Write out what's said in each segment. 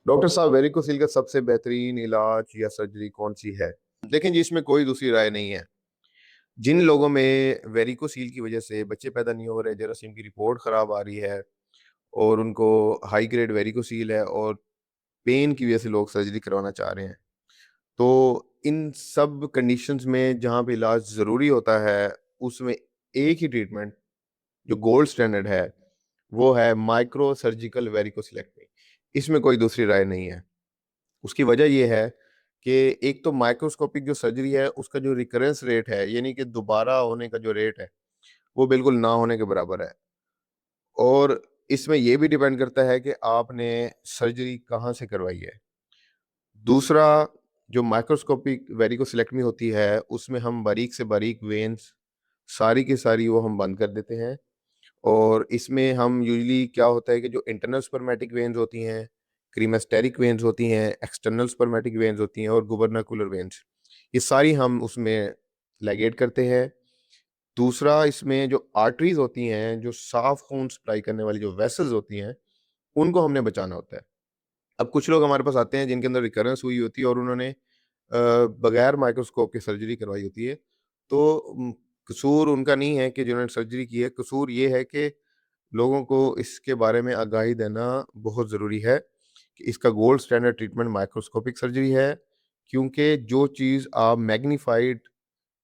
Doctor साहब, varicocele का सबसे बेहतरीन इलाज या सर्जरी कौन सी है? देखें जी, इसमें कोई दूसरी राय नहीं है। जिन लोगों में वेरिकोसील की वजह से बच्चे पैदा नहीं हो रहे, जरासीम की रिपोर्ट खराब आ रही है और उनको हाई ग्रेड वेरिकोसील है और पेन की वजह से लोग सर्जरी करवाना चाह रहे हैं, तो इन सब कंडीशंस में जहाँ पे इलाज ज़रूरी होता है, उसमें एक ही ट्रीटमेंट जो गोल्ड स्टैंडर्ड है, वो है माइक्रो सर्जिकल वेरिकोसिलेक्टमी। इसमें कोई दूसरी राय नहीं है। उसकी वजह ये है कि एक तो माइक्रोस्कोपिक जो सर्जरी है, उसका जो रिकरेंस रेट है, यानी कि दोबारा होने का जो रेट है, वो बिल्कुल ना होने के बराबर है। और इसमें ये भी डिपेंड करता है कि आपने सर्जरी कहाँ से करवाई है। दूसरा, जो माइक्रोस्कोपिक वेरिकोसिलेक्टमी होती है, उसमें हम बारीक से बारीक वेन्स सारी की सारी वो हम बंद कर देते हैं। और इसमें हम यूजुअली क्या होता है कि जो इंटरनल स्पर्मेटिक वेन्स होती हैं, क्रीमास्टेरिक वेन्स होती हैं, एक्सटर्नल स्पर्मेटिक वेन्स होती हैं और गुबर्नाकुलर वेन्स, ये सारी हम उसमें लाइगेट करते हैं। दूसरा, इसमें जो आर्टरीज होती हैं, जो साफ खून सप्लाई करने वाली जो वेसल्स होती हैं, उनको हमने बचाना होता है। अब कुछ लोग हमारे पास आते हैं जिनके अंदर रिकरेंस हुई होती है और उन्होंने बगैर माइक्रोस्कोप के सर्जरी करवाई होती है। तो कसूर उनका नहीं है कि जिन्होंने सर्जरी की है, कसूर ये है कि लोगों को इसके बारे में आगाही देना बहुत ज़रूरी है कि इसका gold standard treatment microscopic surgery है, क्योंकि जो चीज़ आप मैग्नीफाइड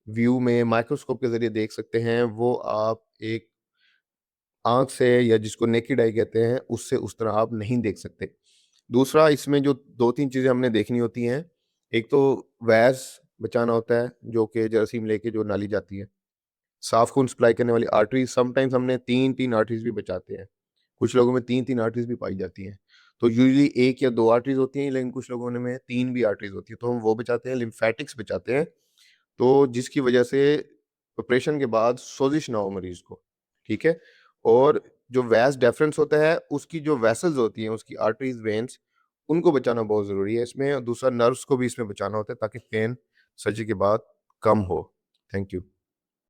व्यू में माइक्रोस्कोप के ज़रिए देख सकते हैं, वो आप एक आँख से या जिसको नेकेड आई कहते हैं, उससे उस तरह आप नहीं देख सकते। दूसरा, इसमें जो 2-3 चीज़ें हमने देखनी होती हैं, एक तो वैस बचाना होता है, जो कि जरासीम लेके जो नाली जाती है। साफ खून सप्लाई करने वाली आर्टरीज़, समटाइम्स हमने 3-3 आर्टरीज़ भी बचाते हैं। कुछ लोगों में 3-3 आर्टरीज़ भी पाई जाती हैं। तो यूजुअली 1 या 2 आर्टरीज़ होती हैं, लेकिन कुछ लोगों ने में 3 भी आर्टरीज़ होती हैं, तो हम वो बचाते हैं। लिम्फेटिक्स बचाते हैं, तो जिसकी वजह से ऑपरेशन के बाद सोज़िश ना हो मरीज़ को, ठीक है? और जो वास डेफरेंस होता है, उसकी जो वेसल्स होती हैं, उसकी आर्टरीज़, वेन्स, उनको बचाना बहुत ज़रूरी है इसमें। और दूसरा, नर्व्स को भी इसमें बचाना होता है ताकि पेन सर्जरी के बाद कम हो। Thank you.